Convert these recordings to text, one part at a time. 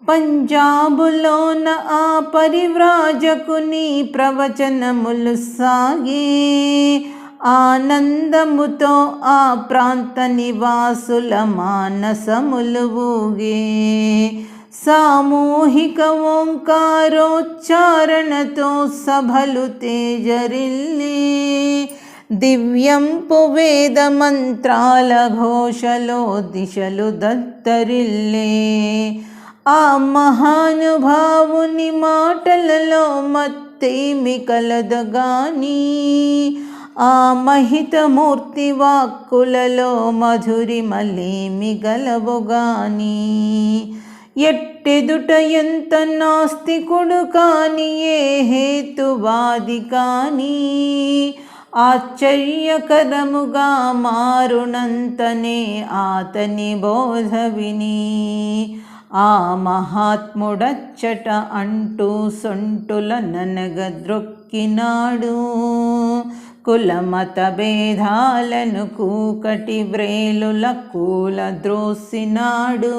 పంజాబులోన ఆ పరివ్రాజకుని ప్రవచనములు సాగే, ఆనందముతో ఆ ప్రాంత నివాసుల మానసములు ఊగే. సామూహిక ఓంకారోచ్చారణతో సభలు తేజరిల్లే, దివ్యంపు వేద మంత్రాల ఘోషలో దిశలు దత్తరిల్లే. ఆ మహానుభావుని మాటలలో మత్తేమి కలదగాని, ఆ మహితమూర్తి వాక్కులలో మధురిమలేమి గలవుగాని. ఎట్టెదుట ఎంత నాస్తికుడు కాని, ఏ హేతువాది కాని, ఆశ్చర్యకరముగా మారునంతనే ఆతని బోధ విని. ఆ మహాత్ముడచ్చట అంటూ సొంటుల ననగద్రొక్కినాడు, కులమత భేదాలను కూకటి వ్రేలుల కూలద్రోసినాడు.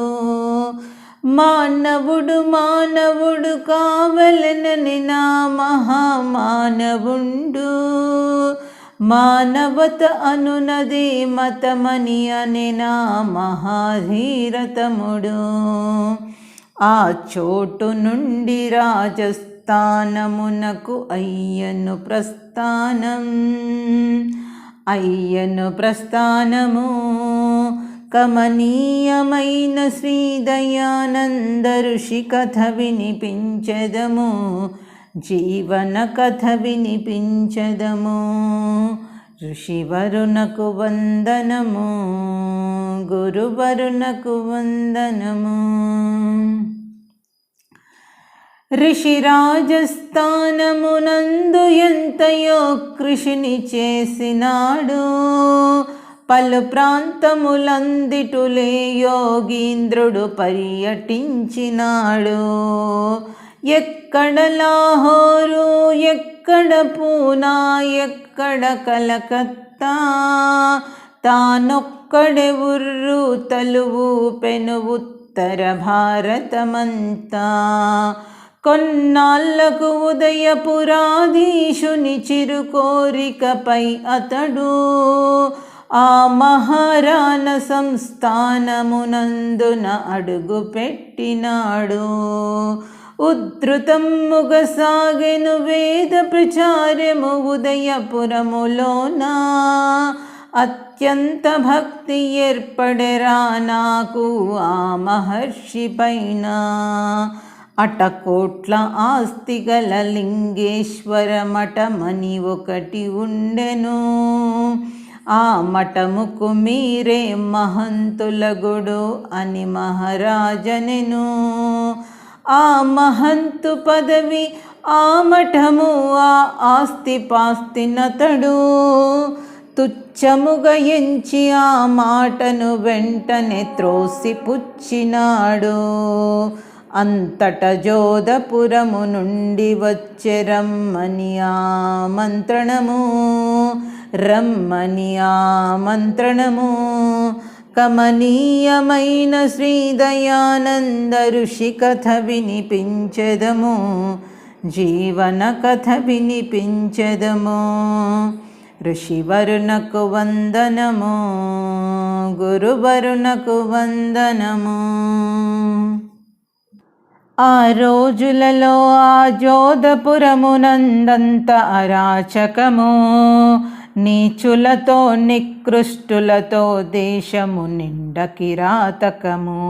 మానవుడు మానవుడు కావలనని నా మహామానవుండు, మానవత అనునదే మతమని అని నా మహాధీరతముడు. ఆ చోటు నుండి రాజస్థానమునకు అయ్యను ప్రస్థానము. కమనీయమైన శ్రీ దయానంద ఋషి కథ వినిపించెదము, జీవన కథ వినిపించెదము. ఋషివరునకు వందనము, గురువరునకు వందనము. ఋషి రాజస్థానమునందు ఎంతయో కృషిని చేసినాడు, పలు ప్రాంతములందిటులే యోగీంద్రుడు పర్యటించినాడు. ఎక్కడ లాహోరు, ఎక్కడ పూనా, ఎక్కడ కలకత్తా, తానొక్కడే ఉర్రు తలువు పెను ఉత్తర భారతమంతా. కొన్నాళ్లకు ఉదయపురాధీశుని చిరు కోరికపై అతడు ఆ మహారాణ సంస్థానమునందున అడుగు పెట్టినాడు. ఉద్ధృతముగ సాగెను వేద ప్రచారము ఉదయపురములోన, అత్యంత భక్తి ఏర్పడెరా నాకు ఆ మహర్షి పైన. అటకోట్ల ఆస్తి గల లింగేశ్వర మఠమని ఒకటి ఉండెను, ఆ మఠముకు మీరే మహంతుల గుడు అని మహారాజనెను. ఆ మహంతు పదవి, ఆ మఠము, ఆ ఆస్తి పాస్తినతడు తుచ్చముగా ఎంచి ఆ మాటను వెంటనే త్రోసి పుచ్చినాడు. అంతట జోధపురము నుండి వచ్చే రమ్మని ఆమంత్రణము. కమనీయమైన శ్రీ దయానంద ఋషి కథ వినిపించెదము, జీవన కథ వినిపించెదము. ఋషివరునకు వందనము, గురువరునకు వందనము. ఆ రోజులలో ఆ జోధపురమునందంత అరాచకము, నీచులతో నికృష్టులతో దేశము నిండ కిరాతకము.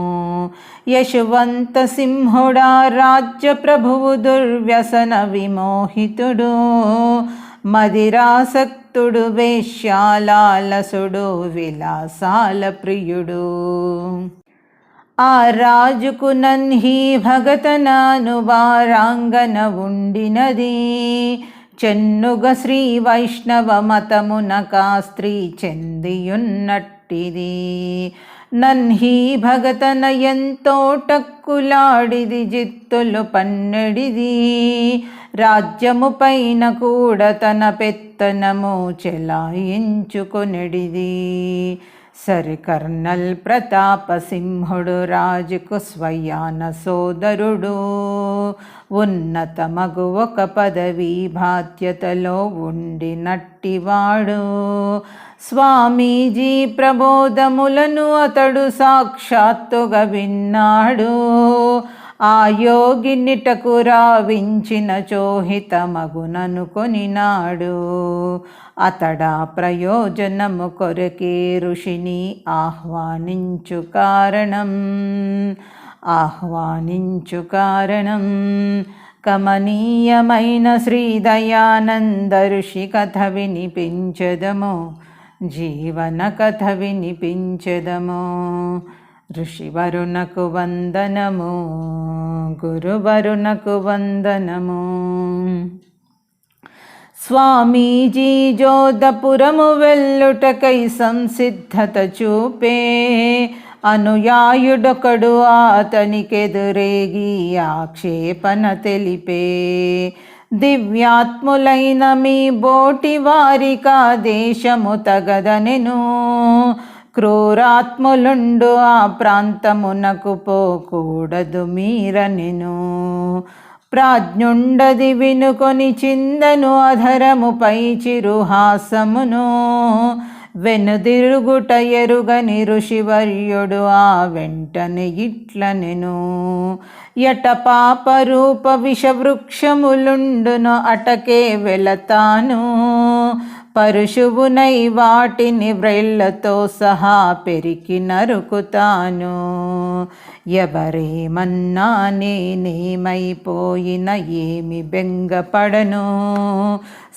యశవంత సింహుడా రాజ్య ప్రభువు దుర్వ్యసన విమోహితుడు, మదిరాసక్తుడు, వేశ్యాలాలసుడు, విలాసాల ప్రియుడు. ఆ రాజుకు నన్హి భగతనాను వారాంగన ఉండినది, చెన్నుగ శ్రీ వైష్ణవ మతమునకా స్త్రీ చెందియున్నట్టిది. నన్హి భగతన ఎంతో టక్కులాడిది, జిత్తులు పన్నెడిది. రాజ్యము పైన కూడా తన పెత్తనము చెలాయించుకొనెడిది. సరి కర్నల్ ప్రతాపసింహుడు రాజుకు స్వయాన సోదరుడు. ఉన్నతమగు ఒక పదవి బాధ్యతలో ఉండినట్టివాడు. స్వామీజీ ప్రబోధములను అతడు సాక్షాత్తుగా విన్నాడు. ఆ యోగినిటకు రావించిన చోహితమగుననుకొనినాడు. అతడా ప్రయోజనము కొరకే ఋషిని ఆహ్వానించు కారణం కమనీయమైన శ్రీదయానంద ఋషి కథ వినిపించదము, జీవన కథ వినిపించదము. ఋషివరునకు వందనము, గురువరునకు వందనము. స్వామీజీ జోధపురము వెల్లుటకై సంసిద్ధత చూపే. అనుయాయుడొకడు అతనికెదురేగి ఆక్షేపణ తెలిపే. దివ్యాత్ములైన మీ బోటి వారికా దేశము తగదనెను. క్రూరాత్ములుండు ఆ ప్రాంతమునకు పోకూడదు మీరనెను. ప్రాజ్ఞుండది వినుకొని చిందను అధరముపై చిరుహాసమును. వెనుదిరుగుట ఎరుగని ఋషివర్యుడు ఆ వెంటనే ఇట్లనెను. యట పాపరూప విషవృక్షములుండును అటకే వెళతాను. పరుశువునై వాటిని వ్రేళ్లతో సహా పెరికి నరుకుతాను. ఎవరేమన్నా నేనేమైపోయిన ఏమి బెంగపడను.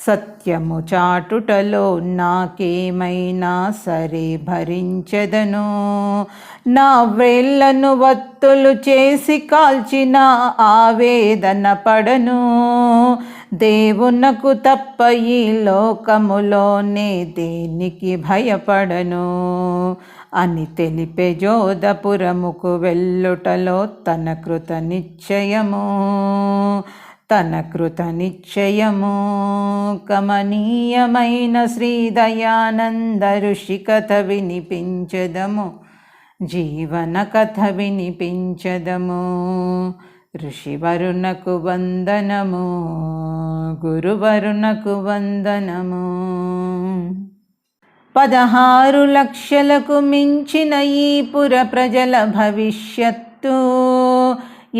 సత్యము చాటుటలో నాకేమైనా సరే భరించెదను. నా వ్రేళ్లను వత్తులు చేసి కాల్చిన ఆవేదన పడను. దేవునకు తప్ప ఈ లోకములోనే దేనికి భయపడను అని తెలిపే. జోధపురముకు వెళ్ళుటలో తన కృత నిశ్చయము. కమనీయమైన శ్రీదయానంద ఋషి కథ వినిపించదము, జీవన కథ వినిపించదము. ఋషివరునకు వందనము, గురువరునకు వందనము. 16 లక్షలకు మించిన ఈ పుర ప్రజల భవిష్యత్తు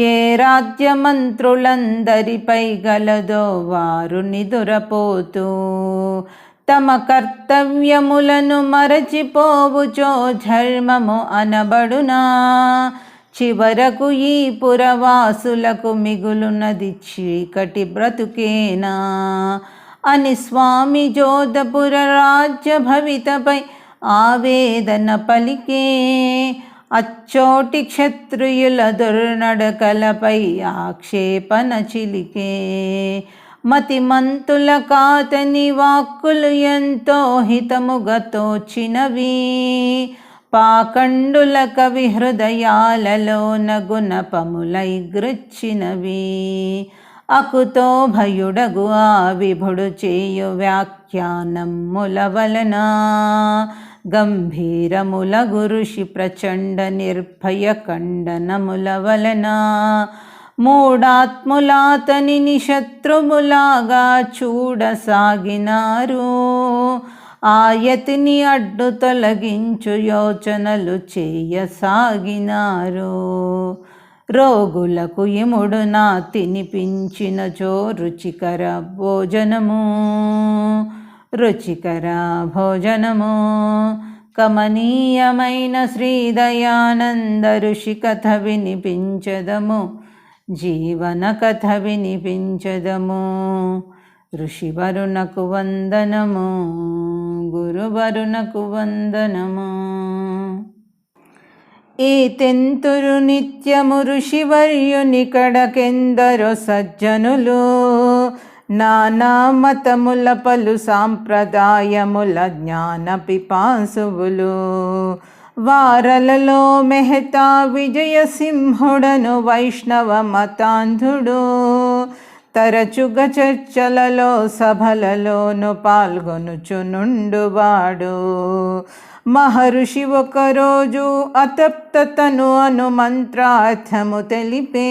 ఏ రాజ్యమంత్రులందరిపై గలదో వారు నిదురపోతూ తమ కర్తవ్యములను మరచిపోవుచో ధర్మము అనబడునా. చివరకు ఈ పురవాసులకు మిగులున్నది చీకటి బ్రతుకేనా అని స్వామి జోధపుర రాజ్య భవితపై ఆవేదన పలికే. అచ్చోటి క్షత్రియుల దుర్నడకలపై ఆక్షేపణ చిలికే. మతిమంతుల కాతని వాక్కులు ఎంతో హితముగా తోచినవి. పాకండుల కవి హృదయాలలోన గుణపములై గృచ్చినవి. అకుతో భయుడగు ఆ విభుడు చేయు వ్యాఖ్యానముల వలన గంభీరములగు ఋషి ప్రచండ నిర్భయ ఖండనముల వలన మూఢాత్ములాతనిని శత్రువులాగా చూడసాగినారు. ఆయతిని అడ్డు తొలగించు యోచనలు చేయసాగినారు. రోగులకు ఇముడు నా తినిపించినచో రుచికర భోజనము. కమనీయమైన శ్రీదయానంద ఋషి కథ వినిపించదము, జీవన కథ వినిపించదము. ఋషివరునకు వందనము, గురువరునకు వందనము. ఈ తెంతురు నిత్యము ఋషివర్యుని కడకెందరో సజ్జనులు. నానా మతముల పలు సాంప్రదాయముల జ్ఞాన పిపాసువులు. వారలలో మెహతా విజయసింహుడను వైష్ణవ మతాంధుడు. తరచుగా చర్చలలో సభలలోను పాల్గొనుచునుండువాడు. మహర్షి ఒకరోజు అతప్త తను అను మంత్రార్థము తెలిపే,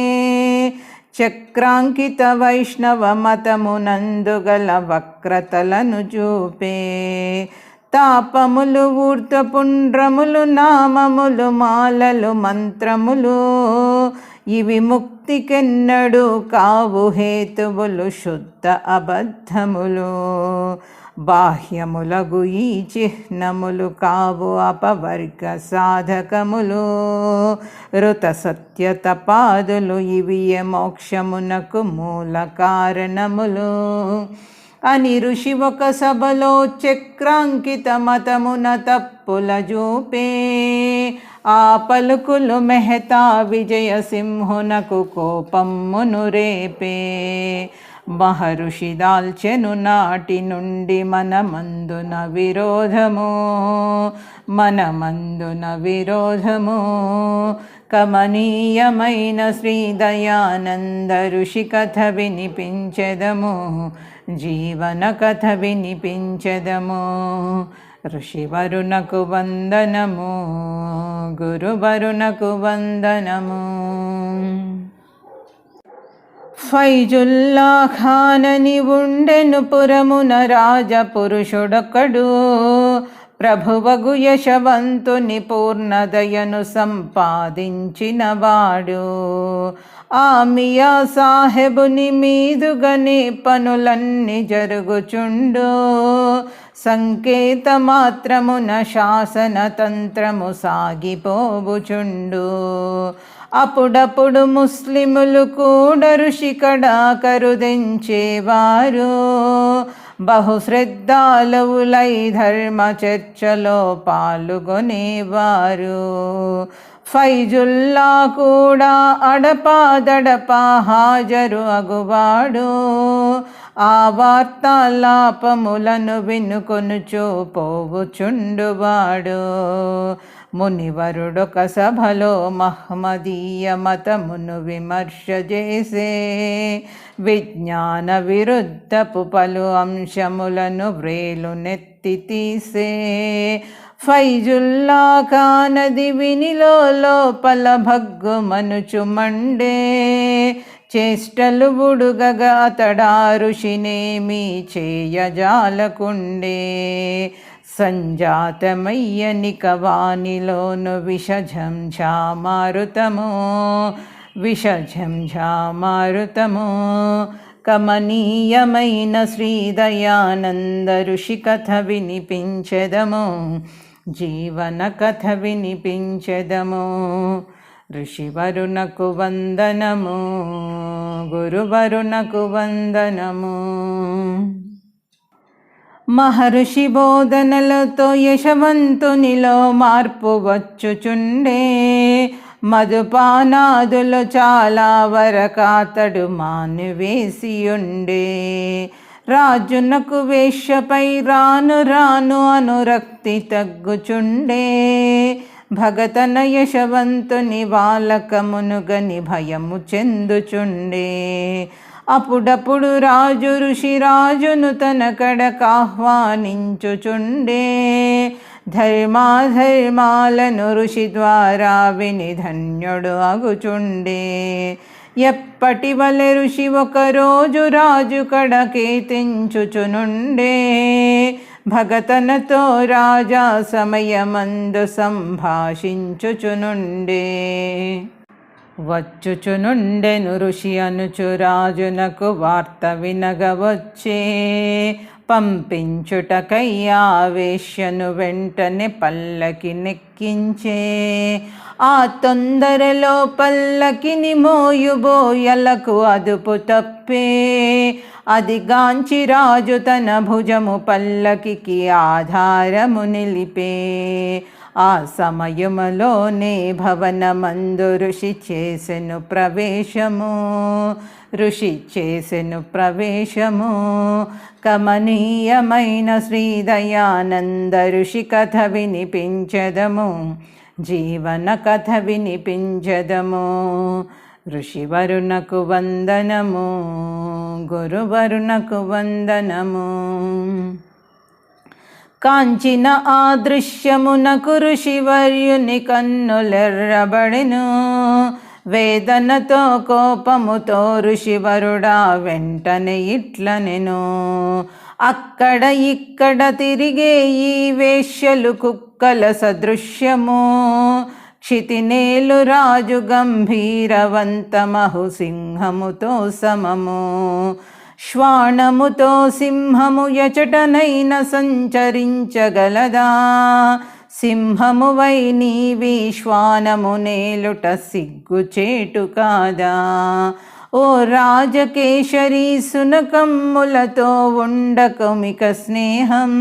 చక్రాంకిత వైష్ణవ మతమునందుగల వక్రతలను చూపే. తాపములు ఊర్ధ్వపుండ్రములు నామములు మాలలు మంత్రములు, ఇవి ముక్తికెన్నడు కావు హేతువులు శుద్ధ అబద్ధములు. బాహ్యములగు ఈ చిహ్నములు కావు అపవర్గ సాధకములు, ఋత సత్య తపాదులు ఇవి మోక్షమునకు మూల కారణములు అని ఋషి ఒక సభలో చక్రాంకిత మతమున తప్పుల చూపే. ఆ పలుకులు మెహతా విజయసింహునకు కోపమును రేపే. మహర్షి దాల్చెను నాటి నుండి మనమందున విరోధము. కమనీయమైన శ్రీ దయానంద ఋషి కథ వినిపించెదము, జీవన కథ వినిపించెదము. ఋషివరునకు వందనము, గురువరునకు వందనము. ఫైజుల్లా ఖానని ఉండెను పురమున రాజపురుషుడొకడు, ప్రభువగు యశవంతుని పూర్ణదయను సంపాదించినవాడు. ఆ మియా సాహెబుని మీదుగనే పనులన్నీ జరుగుచుండు, సంకేత మాత్రమున శాసన తంత్రము సాగిపోవుచుండు. అప్పుడప్పుడు ముస్లిములు కూడా ఋషి కడా కరుదించేవారు, బహుశ్రద్ధాలువులై ధర్మ చర్చలో పాల్గొనేవారు. ఫైజుల్లా కూడా అడపాదడపా హాజరు అగువాడు, ఆ వార్తాలాపములను వినుకొనుచూ పోవుచుండువాడు. మునివరుడొక సభలో మహ్మదీయ మతమును విమర్శ చేసే, విజ్ఞాన విరుద్ధపు పలు అంశములను వ్రేలునెత్తి తీసే. ఫైజుల్లా ఖానది వినిలో లోపల భగ్గుమనుచు మండే, చేష్టలు బుడుగగా అతడా ఋషినేమి చేయజాలకుండే. సంజాతమయ్యనిక వానిలోను విషఝంఝామారుతము. కమనీయమైన శ్రీ దయానంద ఋషి కథ వినిపించెదము, జీవన కథ వినిపించెదము. ఋషివరునకు వందనము, గురువరునకు వందనము. మహర్షి బోధనలతో యశవంతునిలో మార్పు వచ్చుచుండే, మధుపానాదులు చాలా వరకాతడు మానివేసియుండే. రాజునకు వేశ్యపై రాను రాను అనురక్తి తగ్గుచుండే, భగతన యశవంతుని బాలకమునుగని భయము చెందుచుండే. అప్పుడప్పుడు రాజు ఋషిరాజును తన కడకాహ్వానించుచుండే, ధర్మాధర్మాలను ఋషి ద్వారా విని ధన్యుడు అగుచుండే. ఎప్పటి వలె ఋషి ఒకరోజు రాజు కడకీర్తించుచునుండే, భగతనతో రాజా సమయమందు సంభాషించుచునుండే. వచ్చుచునుండెను ఋషి అనుచు రాజునకు వార్త వినగవచ్చే, పంపించుటకయ్యా వేశ్యను వెంటనే పల్లకి నెక్కించే. ఆ తొందరలో పల్లకిని మోయుబోయలకు అదుపు తప్పే, అది గాంచి రాజు తన భుజము పల్లకికి ఆధారము నిలిపే. ఆ సమయములోనే భవనమందు ఋషి చేసెను ప్రవేశము. కమనీయమైన శ్రీ దయానంద ఋషి కథ వినిపించెదము, జీవన కథ వినిపించెదము. ఋషివరునకు వందనము, గురువరునకు వందనము. కాంచిన ఆ దృశ్యమునకు ఋషివర్యుని కన్నులెర్రబడెను. వేదనతో కోపముతో ఋషివరుడా వెంటనే ఇట్లనెను, అక్కడ ఇక్కడ తిరిగే ఈ వేశ్యలు కుక్కల సదృశ్యము. క్షితినేలు రాజు గంభీరవంతమహు సింహముతో సమము. శ్వానముతో సింహము ఎచటనైన సంచరించగలదా? సింహమువై నీవి శ్వానము నేలుట సిగ్గుచేటు కాదా? ఓ రాజకేశరీ సునకమ్ములతో ఉండకుమిక స్నేహం.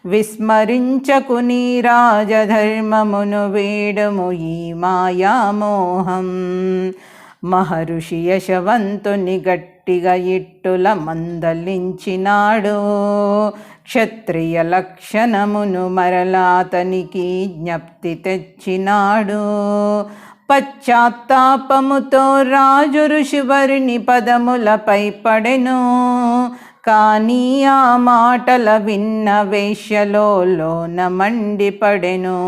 విస్మరించకు నీ రాజధర్మమును, వేడుము ఈ మాయామోహం. మహర్షి యశవంతుని గట్టిగా ఇట్టుల మందలించినాడు. క్షత్రియ లక్షణమును మరలాతనికి జ్ఞప్తి తెచ్చినాడు. పశ్చాత్తాపముతో రాజు ఋషివరుని పదములపై పడెను. కానీ ఆ మాటల విన్న వేశ్యలోన మండిపడెను.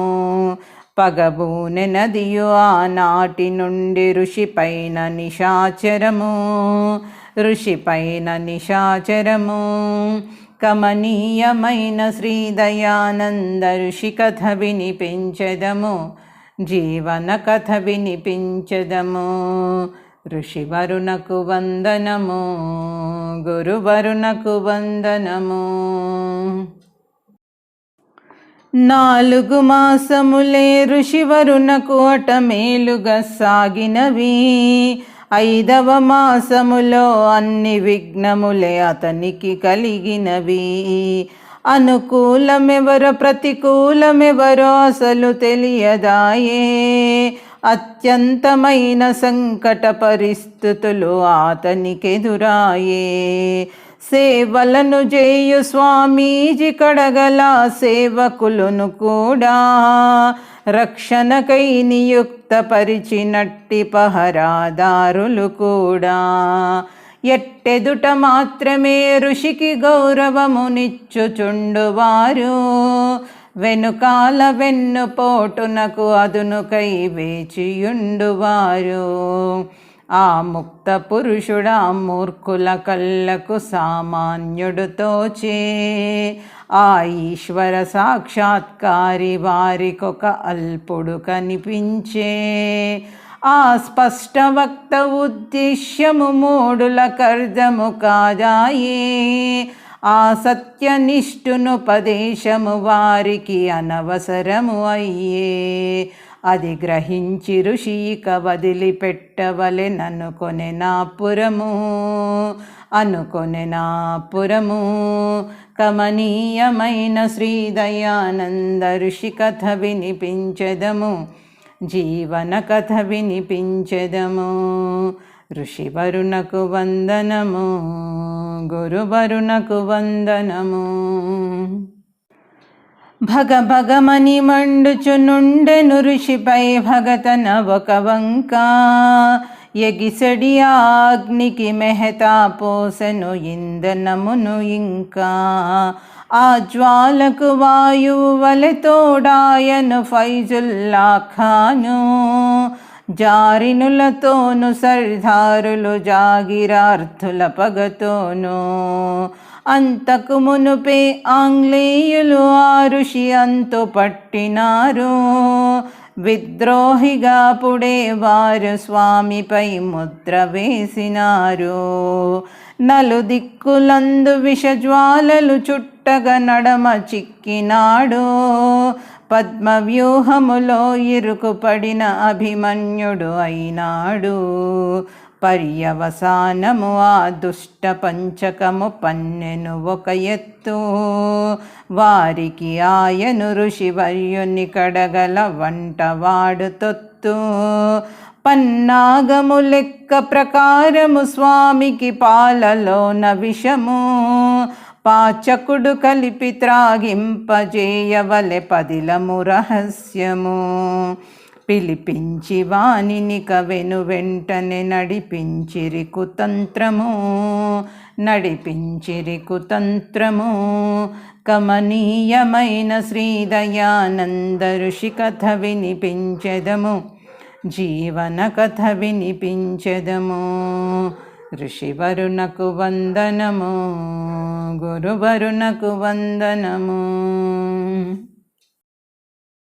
పగబూనెనదియు ఆనాటి నుండి ఋషిపైన నిశాచరము. ఋషిపైన నిశాచరము. కమనీయమైన శ్రీదయానంద ఋషి కథ వినిపించెదము, జీవన కథ వినిపించెదము. ఋషివరునకు వందనము, గురువరునకు వందనము. 4 మాసములే ఋషివరునకు అటమేలుగా సాగినవి. 5వ మాసములో అన్ని విఘ్నములే అతనికి కలిగినవి. అనుకూలమెవరో ప్రతికూలమెవరో అసలు తెలియదాయే. అత్యంతమైన సంకట పరిస్థితులు అతనికెదురాయే. సేవలను చేయు స్వామీజీ కడగల సేవకులను కూడా రక్షణకై నియుక్తపరిచినట్టి పహరాదారులు కూడా ఎట్టెదుట మాత్రమే ఋషికి గౌరవమునిచ్చుచుండువారు. వెనుకాల వెన్నుపోటునకు అదునుకై వేచియుండువారు. ఆ ముక్త పురుషుడా మూర్ఖుల కళ్ళకు సామాన్యుడు తోచే. ఆ ఈశ్వర సాక్షాత్కారి వారికొక అల్పుడు కనిపించే. ఆ స్పష్టవక్త ఉద్దేశ్యము మూఢులకర్ధము కాదాయే. ఆ సత్యనిష్ఠునుపదేశము వారికి అనవసరము అయ్యే. అది గ్రహించి ఋషి ఇక వదిలిపెట్టవలెననుకొనెనా పురము. అనుకొనెనా పురము. కమనీయమైన శ్రీదయానంద ఋషి కథ వినిపించెదము, జీవన కథ వినిపించెదము. ఋషివరునకు వందనము, గురువరునకు వందనము. భగభగమని మండుచునుండెను ఋషిపై భగతన ఒక వంక. ఎగిసడి అగ్నికి మెహతా పోసెను ఇంధనమును ఇంకా. ఆ జ్వాలకు వాయువు వలె తోడాయను ఫైజుల్లా ఖాను. జారినులతోను సర్దారులు జాగిరార్థుల పగతోను. అంతకు మునుపే ఆంగ్లేయులు ఆ ఋషి అంతు పట్టినారు. విద్రోహిగా పుడే వారు స్వామిపై ముద్ర వేసినారు. నలుదిక్కులందు విషజ్వాలలు చుట్టగా నడమ చిక్కినాడు. పద్మవ్యూహములో ఇరుకుపడిన అభిమన్యుడు అయినాడు. పర్యవసానము ఆ దుష్ట పంచకము పన్నెను ఒక ఎత్తు. వారికి ఆయను ఋషివర్యుని కడగల వంటవాడు తొత్తు. పన్నాగము లెక్క ప్రకారము స్వామికి పాలలోన విషము. పాచకుడు కలిపి త్రాగింపజేయవలె పదిలము రహస్యము. పిలిపించి వానిని కవెను వెంటనే నడిపించిరి కుతంత్రము. నడిపించిరి కుతంత్రము. కమనీయమైన శ్రీదయానంద ఋషి కథ వినిపించెదము, జీవన కథ వినిపించెదము. ఋషివరునకు వందనము, గురువరునకు వందనము.